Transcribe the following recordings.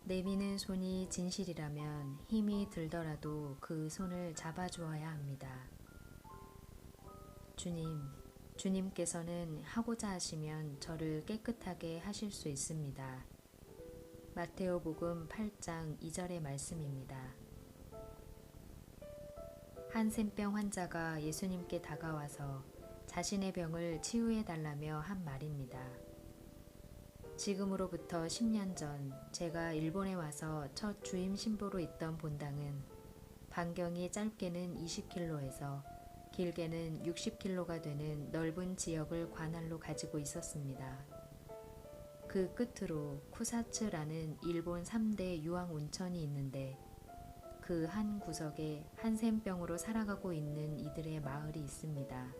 내미는 손이 진실이라면 힘이 들더라도 그 손을 잡아주어야 합니다. 주님께서는 하고자 하시면 저를 깨끗하게 하실 수 있습니다. 마테오복음 8장 2절의 말씀입니다. 한 샘병 환자가 예수님께 다가와서 자신의 병을 치유해 달라며 한 말입니다. 지금으로부터 10년 전 제가 일본에 와서 첫 주임 신부로 있던 본당은 반경이 짧게는 20km에서 길게는 60km가 되는 넓은 지역을 관할로 가지고 있었습니다. 그 끝으로 쿠사츠라는 일본 3대 유황 온천이 있는데 그 한 구석에 한센병으로 살아가고 있는 이들의 마을이 있습니다.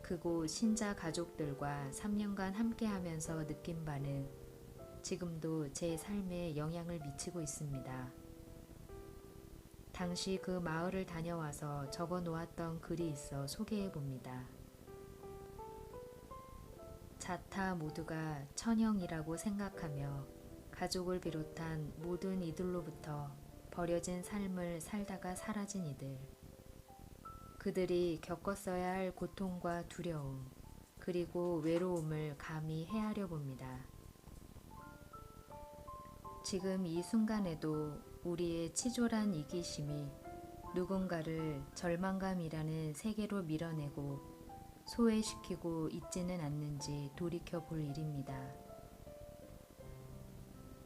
그곳 신자 가족들과 3년간 함께하면서 느낀 바는 지금도 제 삶에 영향을 미치고 있습니다. 당시 그 마을을 다녀와서 적어 놓았던 글이 있어 소개해 봅니다. 자타 모두가 천형이라고 생각하며 가족을 비롯한 모든 이들로부터 버려진 삶을 살다가 사라진 이들. 그들이 겪었어야 할 고통과 두려움, 그리고 외로움을 감히 헤아려 봅니다. 지금 이 순간에도 우리의 치졸한 이기심이 누군가를 절망감이라는 세계로 밀어내고 소외시키고 있지는 않는지 돌이켜 볼 일입니다.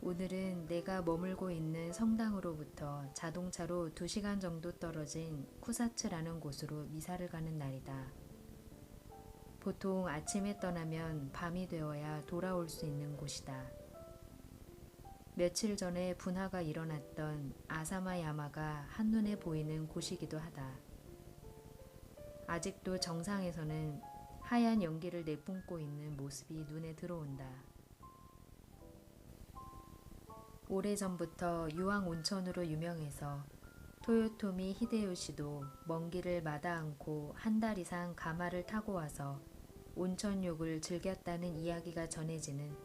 오늘은 내가 머물고 있는 성당으로부터 자동차로 2시간 정도 떨어진 쿠사츠라는 곳으로 미사를 가는 날이다. 보통 아침에 떠나면 밤이 되어야 돌아올 수 있는 곳이다. 며칠 전에 분화가 일어났던 아사마야마가 한눈에 보이는 곳이기도 하다. 아직도 정상에서는 하얀 연기를 내뿜고 있는 모습이 눈에 들어온다. 오래전부터 유황 온천으로 유명해서 토요토미 히데요시도 먼 길을 마다 않고 한 달 이상 가마를 타고 와서 온천욕을 즐겼다는 이야기가 전해지는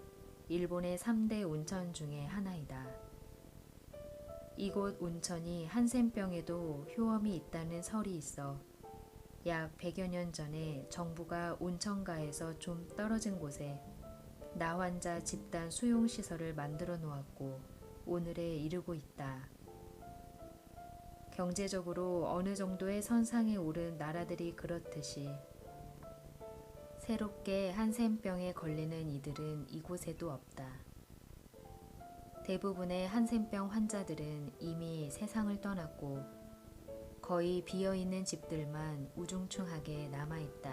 일본의 3대 온천 중에 하나이다. 이곳 온천이 한센병에도 효험이 있다는 설이 있어 약 100여 년 전에 정부가 온천가에서 좀 떨어진 곳에 나환자 집단 수용시설을 만들어 놓았고 오늘에 이르고 있다. 경제적으로 어느 정도의 선상에 오른 나라들이 그렇듯이 새롭게 한센병에 걸리는 이들은 이곳에도 없다. 대부분의 한센병 환자들은 이미 세상을 떠났고 거의 비어있는 집들만 우중충하게 남아있다.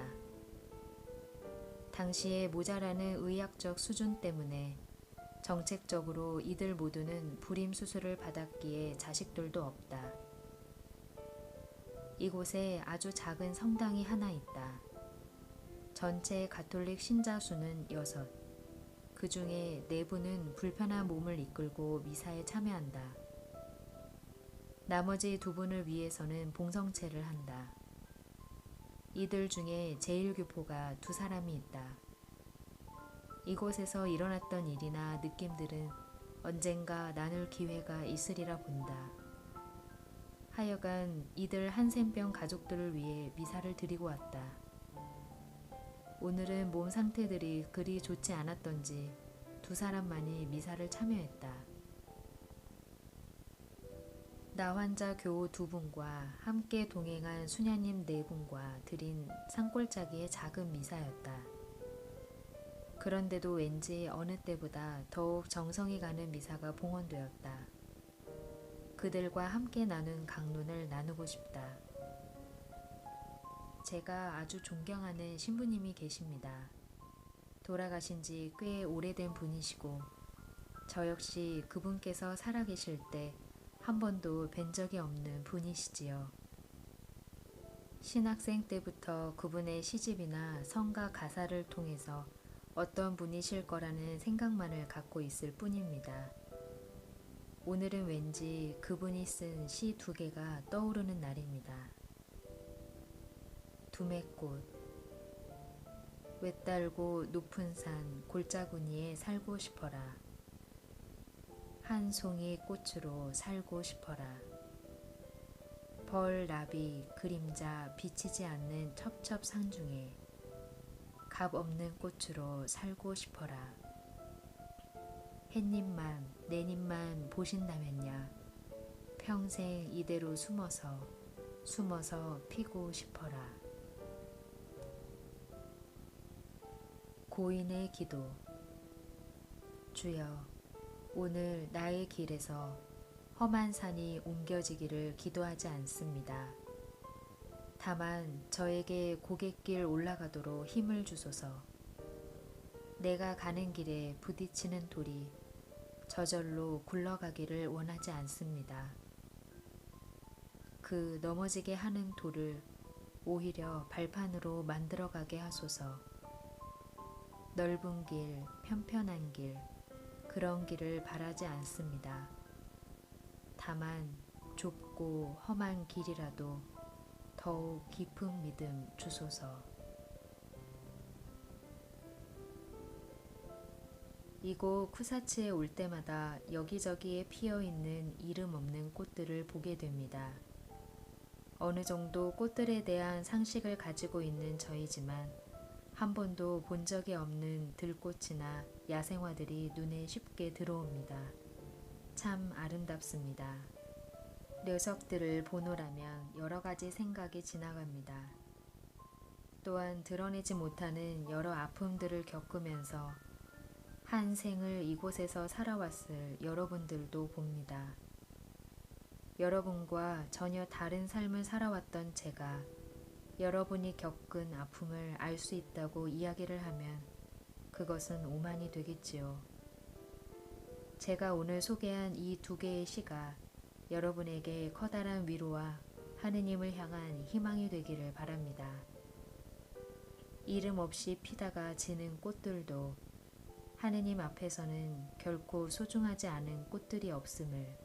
당시의 모자라는 의학적 수준 때문에 정책적으로 이들 모두는 불임 수술을 받았기에 자식들도 없다. 이곳에 아주 작은 성당이 하나 있다. 전체 가톨릭 신자 수는 6. 그 중에 4분은 불편한 몸을 이끌고 미사에 참여한다. 나머지 2분을 위해서는 봉성체를 한다. 이들 중에 제일 교포가 2사람이 있다. 이곳에서 일어났던 일이나 느낌들은 언젠가 나눌 기회가 있으리라 본다. 하여간 이들 한센병 가족들을 위해 미사를 드리고 왔다. 오늘은 몸 상태들이 그리 좋지 않았던지 2사람만이 미사를 참여했다. 나환자 교우 2분과 함께 동행한 수녀님 4분과 드린 산골짜기의 작은 미사였다. 그런데도 왠지 어느 때보다 더욱 정성이 가는 미사가 봉헌되었다. 그들과 함께 나눈 강론을 나누고 싶다. 제가 아주 존경하는 신부님이 계십니다. 돌아가신 지 꽤 오래된 분이시고 저 역시 그분께서 살아계실 때 한 번도 뵌 적이 없는 분이시지요. 신학생 때부터 그분의 시집이나 성가 가사를 통해서 어떤 분이실 거라는 생각만을 갖고 있을 뿐입니다. 오늘은 왠지 그분이 쓴 시 2개가 떠오르는 날입니다. 두매꽃. 외딸고 높은 산 골짜구니에 살고 싶어라. 한 송이 꽃으로 살고 싶어라. 벌, 나비, 그림자 비치지 않는 첩첩상중에 값 없는 꽃으로 살고 싶어라. 햇님만 내님만 보신다면야 평생 이대로 숨어서 피고 싶어라. 고인의 기도. 주여, 오늘 나의 길에서 험한 산이 옮겨지기를 기도하지 않습니다. 다만 저에게 고갯길 올라가도록 힘을 주소서. 내가 가는 길에 부딪히는 돌이 저절로 굴러가기를 원하지 않습니다. 그 넘어지게 하는 돌을 오히려 발판으로 만들어가게 하소서. 넓은 길, 편편한 길, 그런 길을 바라지 않습니다. 다만 좁고 험한 길이라도 더욱 깊은 믿음 주소서. 이곳 쿠사츠에 올 때마다 여기저기에 피어있는 이름 없는 꽃들을 보게 됩니다. 어느 정도 꽃들에 대한 상식을 가지고 있는 저이지만 한 번도 본 적이 없는 들꽃이나 야생화들이 눈에 쉽게 들어옵니다. 참 아름답습니다. 녀석들을 보노라면 여러 가지 생각이 지나갑니다. 또한 드러내지 못하는 여러 아픔들을 겪으면서 한 생을 이곳에서 살아왔을 여러분들도 봅니다. 여러분과 전혀 다른 삶을 살아왔던 제가 여러분이 겪은 아픔을 알 수 있다고 이야기를 하면 그것은 오만이 되겠지요. 제가 오늘 소개한 이 두 개의 시가 여러분에게 커다란 위로와 하느님을 향한 희망이 되기를 바랍니다. 이름 없이 피다가 지는 꽃들도 하느님 앞에서는 결코 소중하지 않은 꽃들이 없음을,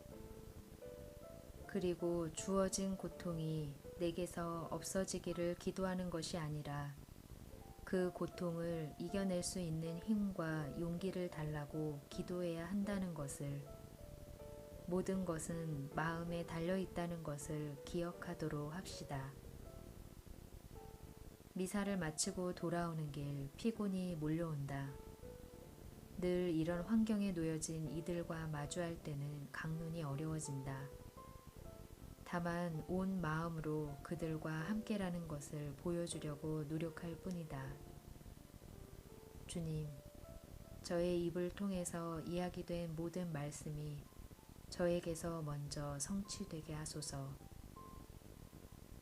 그리고 주어진 고통이 내게서 없어지기를 기도하는 것이 아니라 그 고통을 이겨낼 수 있는 힘과 용기를 달라고 기도해야 한다는 것을, 모든 것은 마음에 달려있다는 것을 기억하도록 합시다. 미사를 마치고 돌아오는 길 피곤이 몰려온다. 늘 이런 환경에 놓여진 이들과 마주할 때는 강론이 어려워진다. 다만 온 마음으로 그들과 함께라는 것을 보여주려고 노력할 뿐이다. 주님, 저의 입을 통해서 이야기된 모든 말씀이 저에게서 먼저 성취되게 하소서.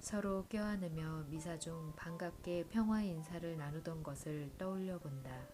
서로 껴안으며 미사 중 반갑게 평화의 인사를 나누던 것을 떠올려 본다.